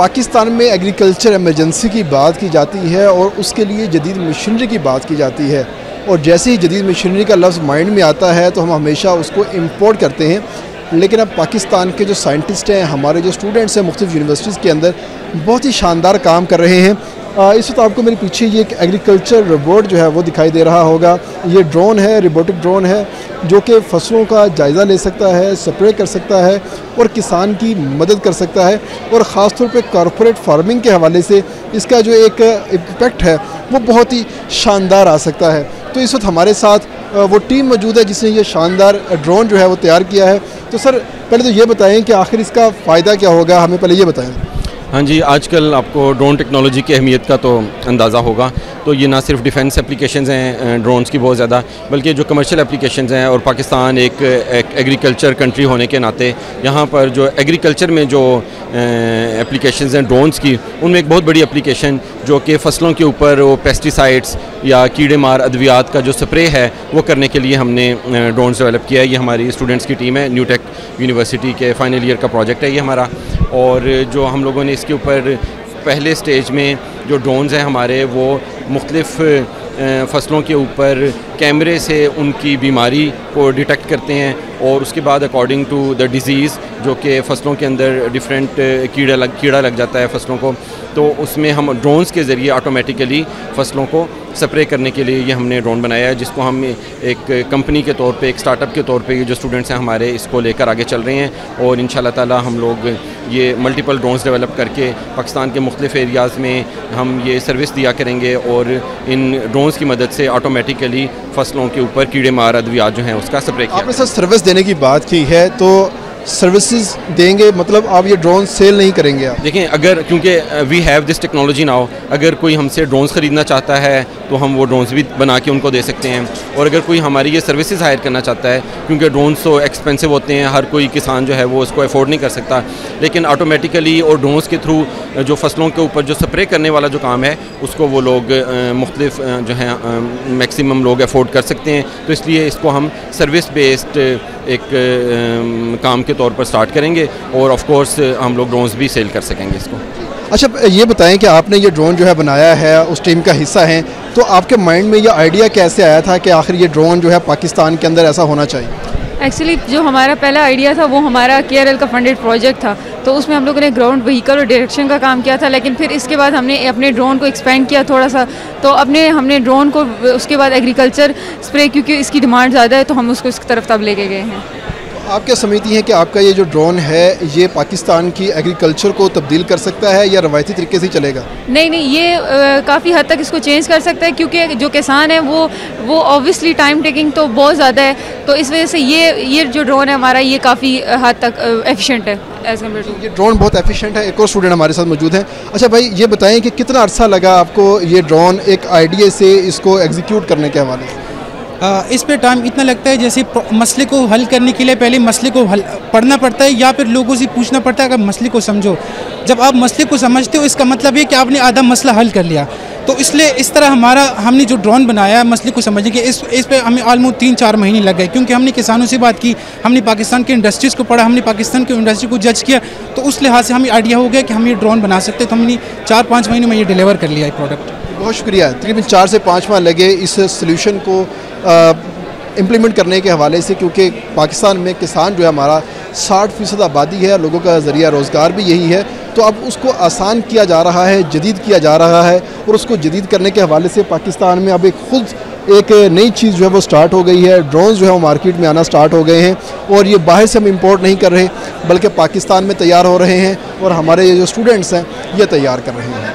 पाकिस्तान में agriculture emergency की बात की जाती है और उसके लिए जदीद मशीनरी की बात की जाती है, और जैसे ही जदीद मशीनरी का लफ्ज़ माइंड में आता है तो हम हमेशा उसको इंपोर्ट करते हैं। लेकिन अब पाकिस्तान के जो साइंटिस्ट हैं, हमारे जो स्टूडेंट्स हैं मुख्तलिफ यूनिवर्सिटीज़ के अंदर, बहुत ही शानदार काम कर रहे हैं। इस वक्त आपको मेरे पीछे ये एक एग्रीकल्चर रोबोट जो है वो दिखाई दे रहा होगा। ये ड्रोन है, रोबोटिक ड्रोन है, जो कि फसलों का जायज़ा ले सकता है, स्प्रे कर सकता है और किसान की मदद कर सकता है। और ख़ास तौर पे कॉर्पोरेट फार्मिंग के हवाले से इसका जो एक इम्पैक्ट है वो बहुत ही शानदार आ सकता है। तो इस वक्त हमारे साथ वो टीम मौजूद है जिसने ये शानदार ड्रोन जो है वो तैयार किया है। तो सर पहले तो ये बताएं कि आखिर इसका फ़ायदा क्या होगा, हमें पहले ये बताएं। हाँ जी, आजकल आपको ड्रोन टेक्नोलॉजी की अहमियत का तो अंदाज़ा होगा। तो ये ना सिर्फ डिफेंस एप्लीकेशंस हैं ड्रोन्स की बहुत ज़्यादा, बल्कि जो कमर्शियल एप्लीकेशंस हैं, और पाकिस्तान एक एग्रीकल्चर कंट्री होने के नाते यहाँ पर जो एग्रीकल्चर में जो एप्लीकेशंस हैं ड्रोन्स की, उनमें एक बहुत बड़ी एप्लीकेशन जो कि फ़सलों के ऊपर वो पेस्टिसाइड्स या कीड़े मार अद्वियात का जो स्प्रे है वो करने के लिए हमने ड्रोन्स डेवलप किया है। ये हमारी स्टूडेंट्स की टीम है, न्यू टेक यूनिवर्सिटी के फाइनल ईयर का प्रोजेक्ट है ये हमारा। और जो हम लोगों ने इसके ऊपर पहले स्टेज में जो ड्रोन्स हैं हमारे, वो मुख्तलिफ़ फ़सलों के ऊपर कैमरे से उनकी बीमारी को डिटेक्ट करते हैं, और उसके बाद अकॉर्डिंग टू द डिज़ीज़ जो कि फ़सलों के अंदर डिफरेंट कीड़ा लग जाता है फ़सलों को, तो उसमें हम ड्रोन्स के ज़रिए ऑटोमेटिकली फ़सलों को स्प्रे करने के लिए ये हमने ड्रोन बनाया है, जिसको हम एक कंपनी के तौर पे, एक स्टार्टअप के तौर पे, ये जो स्टूडेंट्स हैं हमारे इसको लेकर आगे चल रहे हैं। और इंशाल्लाह ताला हम लोग ये मल्टीपल ड्रोन्स डेवलप करके पाकिस्तान के मुख्तलिफ एरियाज़ में हम ये सर्विस दिया करेंगे, और इन ड्रोन्स की मदद से ऑटोमेटिकली फ़सलों के ऊपर कीड़े मार अद्वियात जो हैं उसका स्प्रे किया। आपने सर सर्विस देने की बात की है, तो सर्विसेज देंगे मतलब आप ये ड्रोन सेल नहीं करेंगे आप? देखें, अगर क्योंकि we have this technology now, अगर कोई हमसे ड्रोन्स ख़रीदना चाहता है तो हम वो ड्रोन्स भी बना के उनको दे सकते हैं। और अगर कोई हमारी ये सर्विसेज हायर करना चाहता है, क्योंकि ड्रोन्स तो एक्सपेंसिव होते हैं, हर कोई किसान जो है वो उसको अफोर्ड नहीं कर सकता, लेकिन ऑटोमेटिकली और ड्रोन्स के थ्रू जो फसलों के ऊपर जो स्प्रे करने वाला जो काम है उसको वो लोग मुख्तलिफ जो है मैक्सिमम लोग अफोर्ड कर सकते हैं। तो इसलिए इसको हम सर्विस बेस्ड एक काम के तौर पर स्टार्ट करेंगे, और ऑफ कोर्स हम लोग ड्रोन्स भी सेल कर सकेंगे इसको। अच्छा, ये बताएं कि आपने ये ड्रोन जो है बनाया है, उस टीम का हिस्सा हैं, तो आपके माइंड में ये आइडिया कैसे आया था कि आखिर ये ड्रोन जो है पाकिस्तान के अंदर ऐसा होना चाहिए? एक्चुअली जो हमारा पहला आइडिया था वो हमारा KRL का फंडेड प्रोजेक्ट था, तो उसमें हम लोगों ने ग्राउंड व्हीकल और डायरेक्शन का काम किया था। लेकिन फिर इसके बाद हमने अपने ड्रोन को एक्सपेंड किया थोड़ा सा, तो हमने ड्रोन को उसके बाद एग्रीकल्चर स्प्रे, क्योंकि इसकी डिमांड ज़्यादा है, तो हम उसको इस तरफ तब लेके गए हैं। आप क्या समझती हैं कि आपका ये जो ड्रोन है ये पाकिस्तान की एग्रीकल्चर को तब्दील कर सकता है या रवायती तरीके से ही चलेगा? नहीं, ये काफ़ी हद तक इसको चेंज कर सकता है, क्योंकि जो किसान है वो ऑब्वियसली टाइम टेकिंग तो बहुत ज़्यादा है, तो इस वजह से ये जो ड्रोन है हमारा ये काफ़ी हद तक एफिशिएंट है एज कम्पेयर टू। ये ड्रोन बहुत एफिशिएंट है। एक और स्टूडेंट हमारे साथ मौजूद हैं। अच्छा भाई, ये बताएं कि कितना अर्सा लगा आपको ये ड्रोन एक आइडिया से इसको एग्जीक्यूट करने के हवाले से? इस पे टाइम इतना लगता है जैसे मसले को हल करने के लिए पहले मसले को पढ़ना पड़ता है, या फिर लोगों से पूछना पड़ता है अगर मसले को समझो। जब आप मसले को समझते हो इसका मतलब है कि आपने आधा मसला हल कर लिया। तो इसलिए इस तरह हमने जो ड्रोन बनाया है मसले को समझने के, इस पे हमें ऑलमोस्ट 3-4 महीने लग गए, क्योंकि हमने किसानों से बात की, हमने पाकिस्तान के इंडस्ट्रीज़ को पढ़ा, हमने पाकिस्तान की इंडस्ट्री को जज किया, तो उस लिहाज से हमें आइडिया हो गया कि हम ये ड्रोन बना सकते। तो हमने 4-5 महीने में ये डिलीवर कर लिया है प्रोडक्ट। बहुत शुक्रिया। तकरीबन 4 से 5 माह लगे इस सोल्यूशन को इम्प्लीमेंट करने के हवाले से, क्योंकि पाकिस्तान में किसान जो है हमारा 60% आबादी है, लोगों का ज़रिया रोज़गार भी यही है। तो अब उसको आसान किया जा रहा है, जदीद किया जा रहा है, और उसको जदीद करने के हवाले से पाकिस्तान में अब एक नई चीज़ जो है वो स्टार्ट हो गई है। ड्रोन्स जो है वो मार्केट में आना स्टार्ट हो गए हैं, और ये बाहर से हम इंपोर्ट नहीं कर रहे बल्कि पाकिस्तान में तैयार हो रहे हैं, और हमारे ये जो स्टूडेंट्स हैं ये तैयार कर रहे हैं।